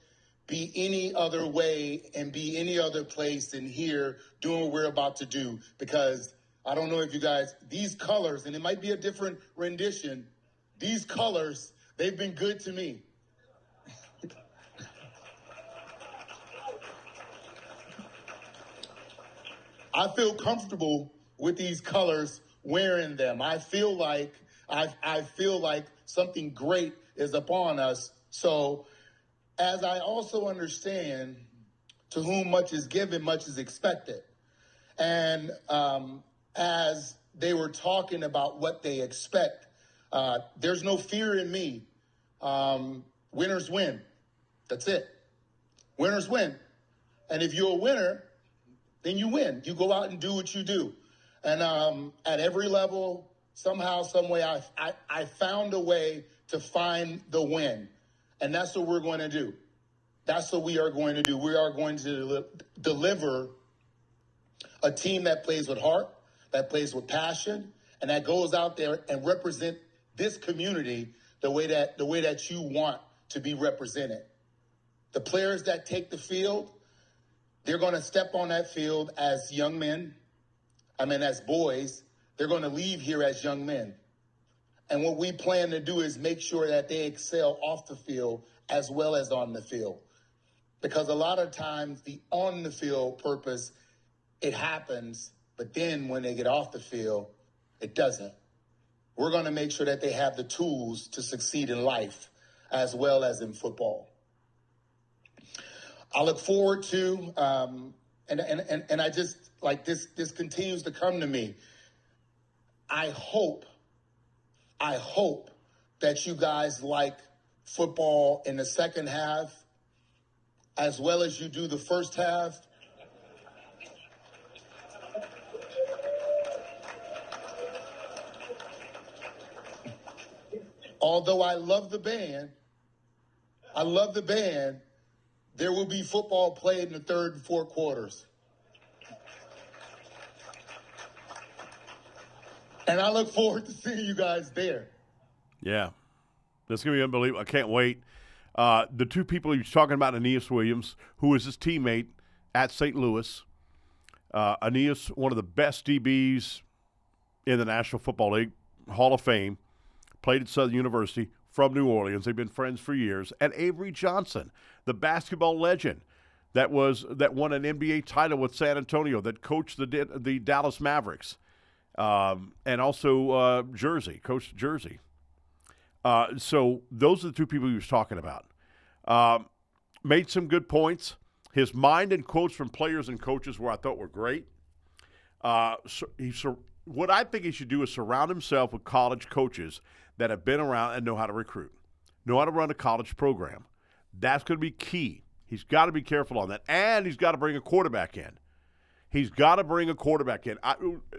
be any other way and be any other place than here doing what we're about to do, because I don't know if you guys, these colors, and it might be a different rendition, these colors, they've been good to me. I feel comfortable with these colors wearing them. I feel like something great is upon us. So as I also understand, to whom much is given, much is expected. And as they were talking about what they expect, there's no fear in me. Winners win. That's it. Winners win. And if you're a winner, then you win. You go out and do what you do. And at every level, somehow, some way, I found a way to find the win. And that's what we're going to do. That's what we are going to do. We are going to deliver a team that plays with heart, that plays with passion, and that goes out there and represent this community the way that you want to be represented. The players that take the field, they're going to step on that field as young men. As boys. They're going to leave here as young men. And what we plan to do is make sure that they excel off the field as well as on the field. Because a lot of times the on the field purpose, it happens, but then when they get off the field, it doesn't. We're going to make sure that they have the tools to succeed in life as well as in football. I look forward to, and I just, like, this continues to come to me. I hope that you guys like football in the second half as well as you do the first half. Although I love the band, there will be football played in the third and fourth quarters. And I look forward to seeing you guys there. Yeah. That's going to be unbelievable. I can't wait. The two people he was talking about, Aeneas Williams, who was his teammate at St. Louis. Aeneas, one of the best DBs in the National Football League, Hall of Fame, played at Southern University, from New Orleans. They've been friends for years. And Avery Johnson, the basketball legend that won an NBA title with San Antonio, that coached the Dallas Mavericks, and also coached Jersey. So those are the two people he was talking about. Made some good points. His mind and quotes from players and coaches I thought were great. What I think he should do is surround himself with college coaches that have been around and know how to recruit, know how to run a college program. That's going to be key. He's got to be careful on that. And he's got to bring a quarterback in.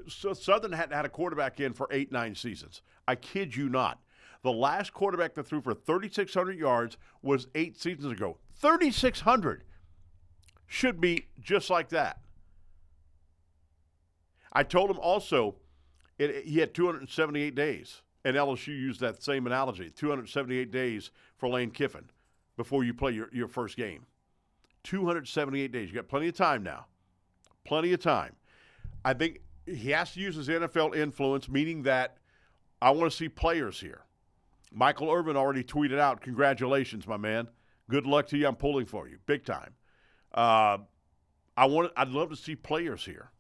Southern hadn't had a quarterback in for 8-9 seasons. I kid you not. The last quarterback that threw for 3,600 yards was 8 seasons ago. 3,600 should be just like that. I told him also he had 278 days, and LSU used that same analogy, 278 days for Lane Kiffin before you play your first game. 278 days. You got plenty of time now. Plenty of time. I think he has to use his NFL influence, meaning that I want to see players here. Michael Irvin already tweeted out, congratulations, my man. Good luck to you. I'm pulling for you. Big time. I'd love to see players here.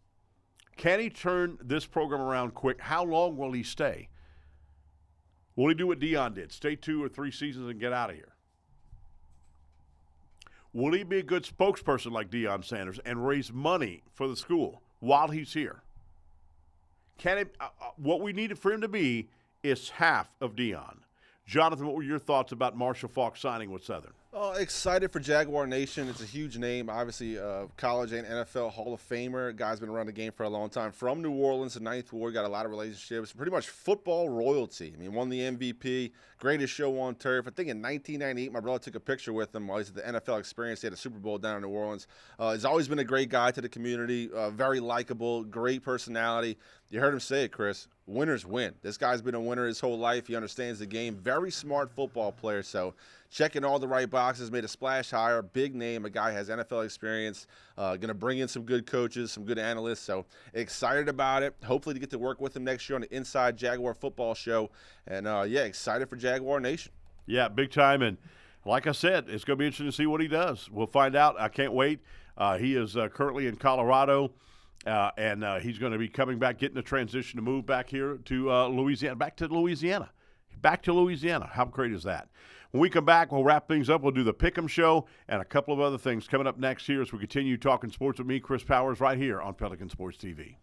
Can he turn this program around quick? How long will he stay? Will he do what Deion did? Stay 2 or 3 seasons and get out of here? Will he be a good spokesperson like Deion Sanders and raise money for the school while he's here? Can it? What we needed for him to be is half of Deion. Jonathan, what were your thoughts about Marshall Faulk signing with Southern? Excited for Jaguar Nation. It's a huge name, obviously, college and NFL Hall of Famer. Guy's been around the game for a long time. From New Orleans, the Ninth Ward, got a lot of relationships. Pretty much football royalty. I mean, won the MVP, greatest show on turf. I think in 1998, my brother took a picture with him while he's at the NFL Experience. He had a Super Bowl down in New Orleans. He's always been a great guy to the community, very likable, great personality. You heard him say it, Chris. Winners win. This guy's been a winner his whole life. He understands the game. Very smart football player. So checking all the right boxes, made a splash hire, big name. A guy has NFL experience. Going to bring in some good coaches, some good analysts. So excited about it. Hopefully to get to work with him next year on the Inside Jaguar Football Show. And, yeah, excited for Jaguar Nation. Yeah, big time. And like I said, it's going to be interesting to see what he does. We'll find out. I can't wait. He is currently in Colorado. And he's going to be coming back, getting a transition to move back here to Louisiana. Back to Louisiana. How great is that? When we come back, we'll wrap things up. We'll do the Pick'em Show and a couple of other things coming up next here as we continue talking sports with me, Chris Powers, right here on Pelican Sports TV.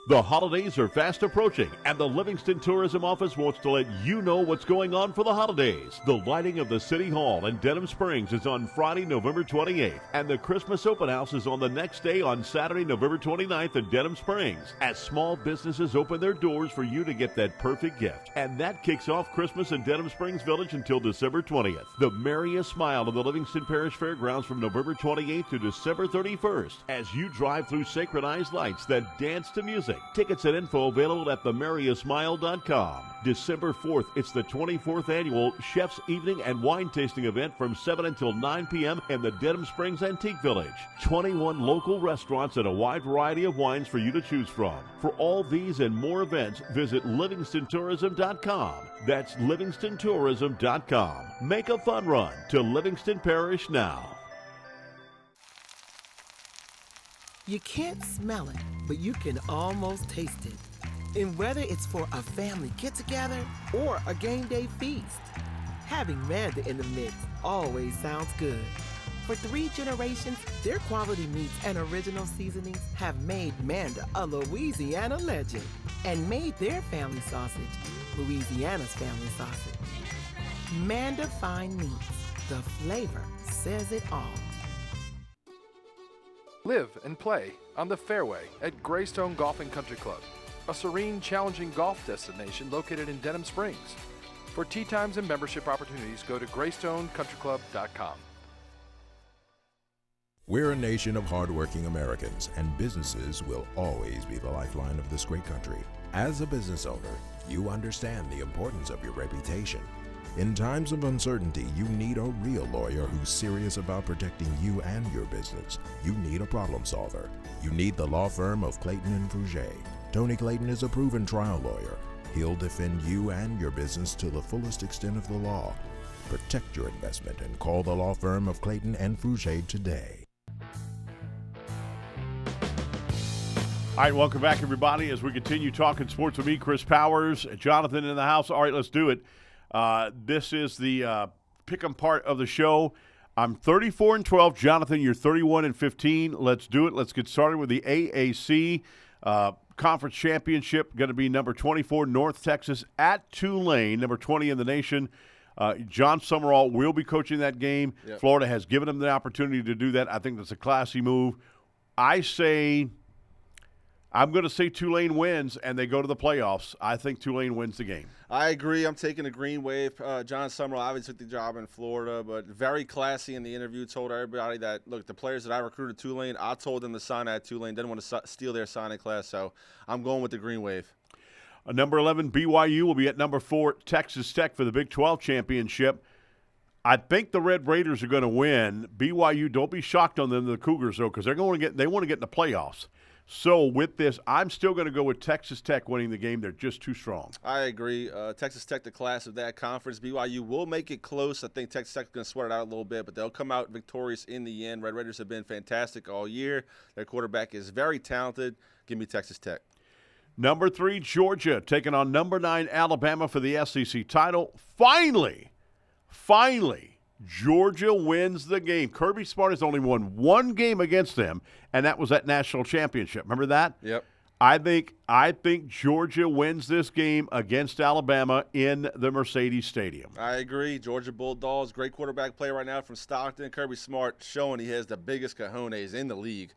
The holidays are fast approaching, and the Livingston Tourism Office wants to let you know what's going on for the holidays. The lighting of the City Hall in Denham Springs is on Friday, November 28th, and the Christmas Open House is on the next day on Saturday, November 29th in Denham Springs, as small businesses open their doors for you to get that perfect gift. And that kicks off Christmas in Denham Springs Village until December 20th. The merriest smile of the Livingston Parish Fairgrounds from November 28th to December 31st, as you drive through sacredized lights that dance to music. Tickets and info available at themerriestmile.com. December 4th, it's the 24th annual Chef's Evening and Wine Tasting event from 7 until 9 p.m. in the Denham Springs Antique Village. 21 local restaurants and a wide variety of wines for you to choose from. For all these and more events, visit LivingstonTourism.com. That's LivingstonTourism.com. Make a fun run to Livingston Parish now. You can't smell it, but you can almost taste it. And whether it's for a family get-together or a game day feast, having Manda in the mix always sounds good. For 3 generations, their quality meats and original seasonings have made Manda a Louisiana legend and made their family sausage Louisiana's family sausage. Manda Fine Meats, the flavor says it all. Live and play on the fairway at Greystone Golf and Country Club, a serene, challenging golf destination located in Denham Springs. For tee times and membership opportunities, go to GreystoneCountryClub.com. We're a nation of hardworking Americans, and businesses will always be the lifeline of this great country. As a business owner, you understand the importance of your reputation. In times of uncertainty, you need a real lawyer who's serious about protecting you and your business. You need a problem solver. You need the law firm of Clayton and Fouger. Tony Clayton is a proven trial lawyer. He'll defend you and your business to the fullest extent of the law. Protect your investment and call the law firm of Clayton and Fouger today. All right, welcome back, everybody, as we continue talking sports with me, Chris Powers, Jonathan in the house. All right, let's do it. This is the pick-em part of the show. I'm 34-12. Jonathan, you're 31-15. Let's do it. Let's get started with the AAC Conference Championship. Going to be number 24, North Texas at Tulane, number 20 in the nation. John Summerall will be coaching that game. Yep. Florida has given him the opportunity to do that. I think that's a classy move. I'm going to say Tulane wins, and they go to the playoffs. I think Tulane wins the game. I agree. I'm taking the green wave. John Summerall obviously took the job in Florida, but very classy in the interview. Told everybody that, look, the players that I recruited Tulane, I told them to sign at Tulane. Didn't want to steal their signing class, so I'm going with the green wave. Number 11, BYU will be at number 4, Texas Tech for the Big 12 championship. I think the Red Raiders are going to win. BYU, don't be shocked on them, the Cougars, though, because they want to get in the playoffs. So with this, I'm still going to go with Texas Tech winning the game. They're just too strong. I agree. Texas Tech, the class of that conference. BYU will make it close. I think Texas Tech is going to sweat it out a little bit, but they'll come out victorious in the end. Red Raiders have been fantastic all year. Their quarterback is very talented. Give me Texas Tech. Number 3, Georgia, taking on number 9, Alabama for the SEC title. Finally, Georgia wins the game. Kirby Smart has only won one game against them, and that was that national championship. Remember that? Yep. I think Georgia wins this game against Alabama in the Mercedes Stadium. I agree. Georgia Bulldogs, great quarterback play right now from Stockton. Kirby Smart showing he has the biggest cojones in the league.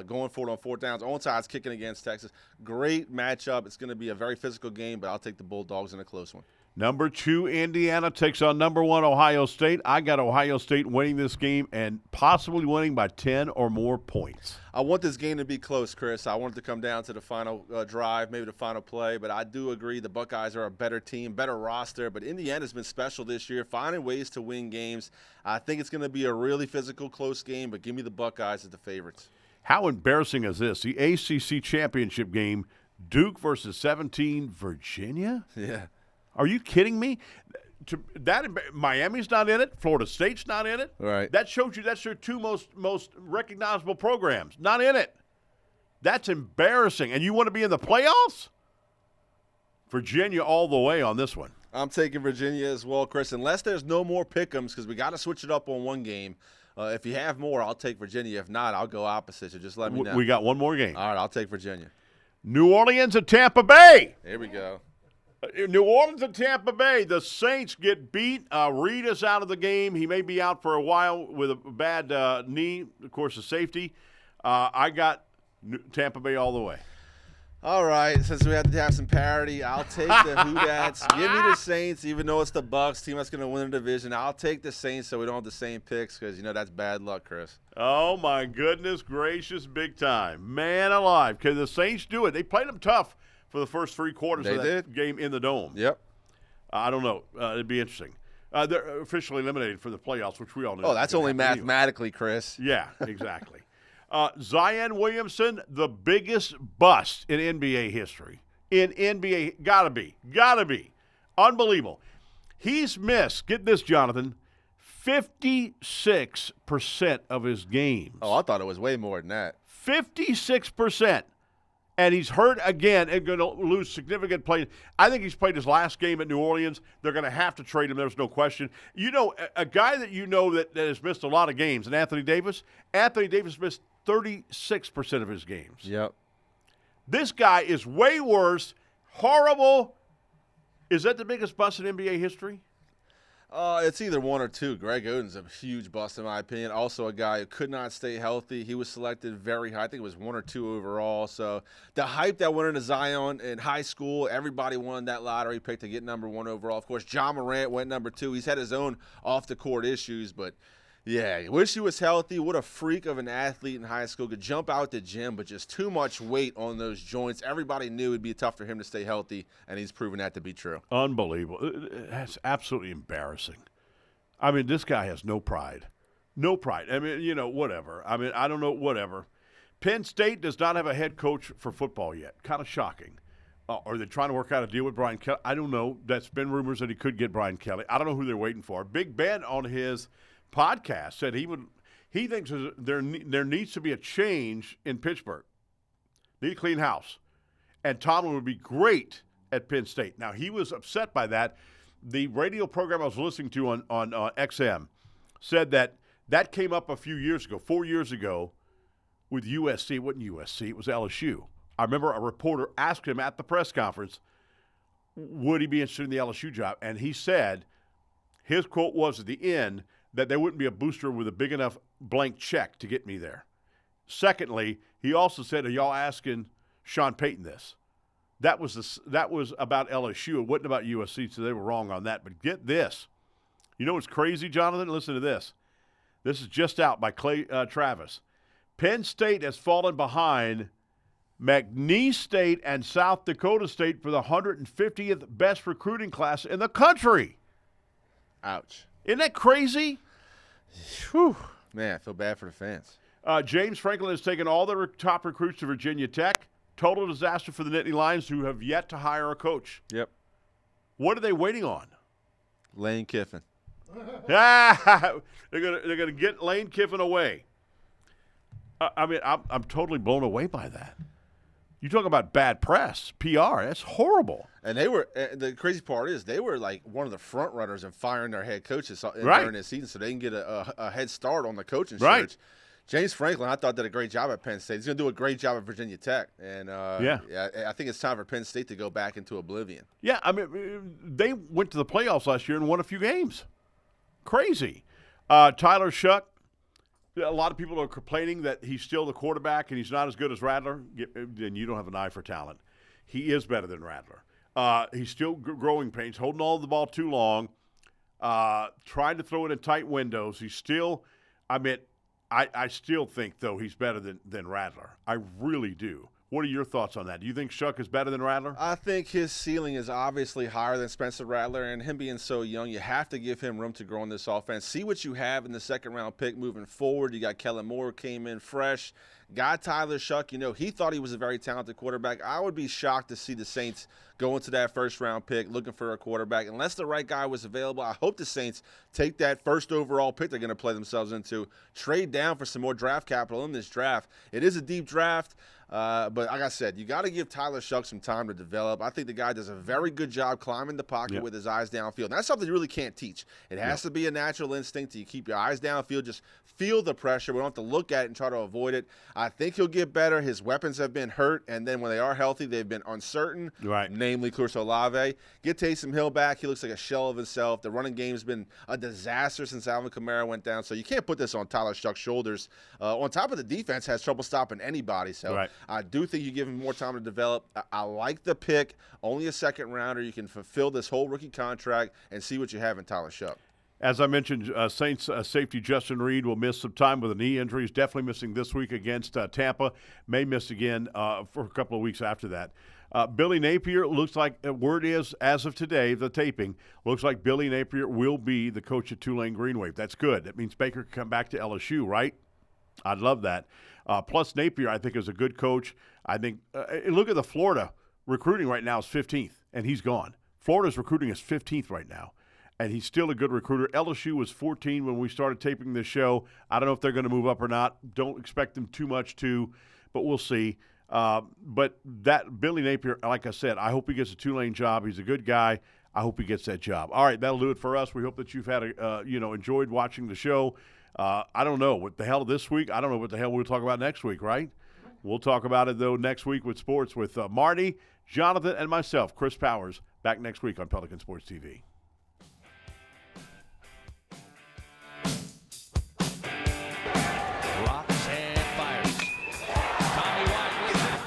Going for it on 4th downs. Onside's kicking against Texas. Great matchup. It's going to be a very physical game, but I'll take the Bulldogs in a close one. Number 2, Indiana takes on number 1, Ohio State. I got Ohio State winning this game and possibly winning by 10 or more points. I want this game to be close, Chris. I want it to come down to the final drive, maybe the final play, but I do agree the Buckeyes are a better team, better roster, but Indiana's been special this year, finding ways to win games. I think it's going to be a really physical, close game, but give me the Buckeyes as the favorites. How embarrassing is this? The ACC championship game, Duke versus 17 Virginia? Yeah. Are you kidding me? Miami's not in it. Florida State's not in it. Right. That shows you that's their two most recognizable programs. Not in it. That's embarrassing. And you want to be in the playoffs? Virginia all the way on this one. I'm taking Virginia as well, Chris, unless there's no more pick-ems because we got to switch it up on one game. If you have more, I'll take Virginia. If not, I'll go opposite. So just let me know. We got one more game. All right, I'll take Virginia. New Orleans at Tampa Bay. Here we go. New Orleans and Tampa Bay. The Saints get beat. Reed is out of the game. He may be out for a while with a bad knee, of course, a safety. I got Tampa Bay all the way. All right, since we have to have some parity, I'll take the Who-Dats. Give me the Saints, even though it's the Bucs team that's going to win the division. I'll take the Saints so we don't have the same picks because, that's bad luck, Chris. Oh, my goodness gracious, big time. Man alive. Can the Saints do it? They played them tough for the first 3 quarters of that game in the Dome. Yep. I don't know. It'd be interesting. They're officially eliminated for the playoffs, which we all know. Oh, that's only mathematically, Chris. Yeah, exactly. Zion Williamson, the biggest bust in NBA history. In NBA, gotta be. Unbelievable. He's missed, get this, Jonathan, 56% of his games. Oh, I thought it was way more than that. 56%. And he's hurt again and going to lose significant play. I think he's played his last game at New Orleans. They're going to have to trade him. There's no question. A guy that that has missed a lot of games, and Anthony Davis. Anthony Davis missed 36% of his games. Yep. This guy is way worse, horrible. Is that the biggest bust in NBA history? It's either one or two. Greg Oden's a huge bust in my opinion. Also a guy who could not stay healthy. He was selected very high. I think it was 1 or 2 overall. So the hype that went into Zion in high school, everybody wanted that lottery pick to get number 1 overall. Of course, John Morant went number 2. He's had his own off-the-court issues, but yeah, wish he was healthy. What a freak of an athlete in high school. Could jump out the gym, but just too much weight on those joints. Everybody knew it'd be tough for him to stay healthy, and he's proven that to be true. Unbelievable. That's absolutely embarrassing. I mean, this guy has no pride. No pride. I mean, whatever. I mean, I don't know, whatever. Penn State does not have a head coach for football yet. Kind of shocking. Are they trying to work out a deal with Brian Kelly? I don't know. That's been rumors that he could get Brian Kelly. I don't know who they're waiting for. Big Ben on his podcast said he thinks there needs to be a change in Pittsburgh. Need a clean house. And Tomlin would be great at Penn State. Now, he was upset by that. The radio program I was listening to on XM said that came up a few years ago, 4 years ago, with USC. It wasn't USC. It was LSU. I remember a reporter asked him at the press conference, would he be interested in the LSU job? And he said, his quote was at the end, that there wouldn't be a booster with a big enough blank check to get me there. Secondly, he also said, are y'all asking Sean Payton this? That was about LSU. It wasn't about USC, so they were wrong on that. But get this. You know what's crazy, Jonathan? Listen to this. This is just out by Clay Travis. Penn State has fallen behind McNeese State and South Dakota State for the 150th best recruiting class in the country. Ouch. Isn't that crazy? Whew. Man, I feel bad for the fans. James Franklin has taken all the top recruits to Virginia Tech. Total disaster for the Nittany Lions, who have yet to hire a coach. Yep. What are they waiting on? Lane Kiffin. They're gonna get Lane Kiffin away. I'm totally blown away by that. You talk about bad press, PR. That's horrible. And they were the crazy part is they were like one of the front runners in firing their head coaches Right. during this season, so they can get a head start on the coaching Right. search. James Franklin, I thought, did a great job at Penn State. He's going to do a great job at Virginia Tech, and I think it's time for Penn State to go back into oblivion. Yeah, I mean, they went to the playoffs last year and won a few games. Crazy. Tyler Shuck, a lot of people are complaining that he's still the quarterback and he's not as good as Rattler. Then you don't have an eye for talent. He is better than Rattler. He's still growing pains, holding all the ball too long, trying to throw it in tight windows. He's still, I still think, though, he's better than Rattler. I really do. What are your thoughts on that? Do you think Shuck is better than Rattler? I think his ceiling is obviously higher than Spencer Rattler, and him being so young, you have to give him room to grow in this offense. See what you have in the second-round pick moving forward. You got Kellen Moore came in fresh. Got Tyler Shuck. He thought he was a very talented quarterback. I would be shocked to see the Saints go into that first-round pick looking for a quarterback. Unless the right guy was available, I hope the Saints take that first overall pick they're going to play themselves into, trade down for some more draft capital in this draft. It is a deep draft. But like I said, you got to give Tyler Shuck some time to develop. I think the guy does a very good job climbing the pocket with his eyes downfield. And that's something you really can't teach. It has to be a natural instinct. You keep your eyes downfield, just feel the pressure. We don't have to look at it and try to avoid it. I think he'll get better. His weapons have been hurt, and then when they are healthy, they've been uncertain, namely Curso Olave. Get Taysom Hill back. He looks like a shell of himself. The running game's been a disaster since Alvin Kamara went down, so you can't put this on Tyler Shuck's shoulders. On top of the defense has trouble stopping anybody, so I do think you give him more time to develop. I like the pick. Only a second rounder. You can fulfill this whole rookie contract and see what you have in Tyler Shuck. As I mentioned, Saints safety Justin Reed will miss some time with a knee injury. He's definitely missing this week against Tampa. May miss again for a couple of weeks after that. Billy Napier, looks like word is, as of today, the taping, looks like Billy Napier will be the coach at Tulane Green Wave. That's good. That means Baker can come back to LSU, right? I'd love that. Plus, Napier, I think, is a good coach. I think look at the Florida recruiting right now is 15th, and he's gone. Florida's recruiting is 15th right now, and he's still a good recruiter. LSU was 14 when we started taping this show. I don't know if they're going to move up or not. Don't expect them too much to, but we'll see. But that Billy Napier, like I said, I hope he gets a Tulane job. He's a good guy. I hope he gets that job. All right, that'll do it for us. We hope that you've had enjoyed watching the show. I don't know what the hell this week. I don't know what the hell we'll talk about next week, right? We'll talk about it, though, next week with sports with Marty, Jonathan, and myself, Chris Powers, back next week on Pelican Sports TV. Rocks and fires. Tommy White with it.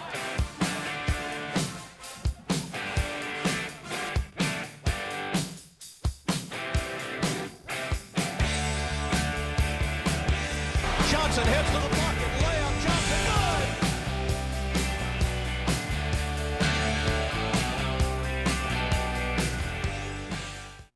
Johnson heads to the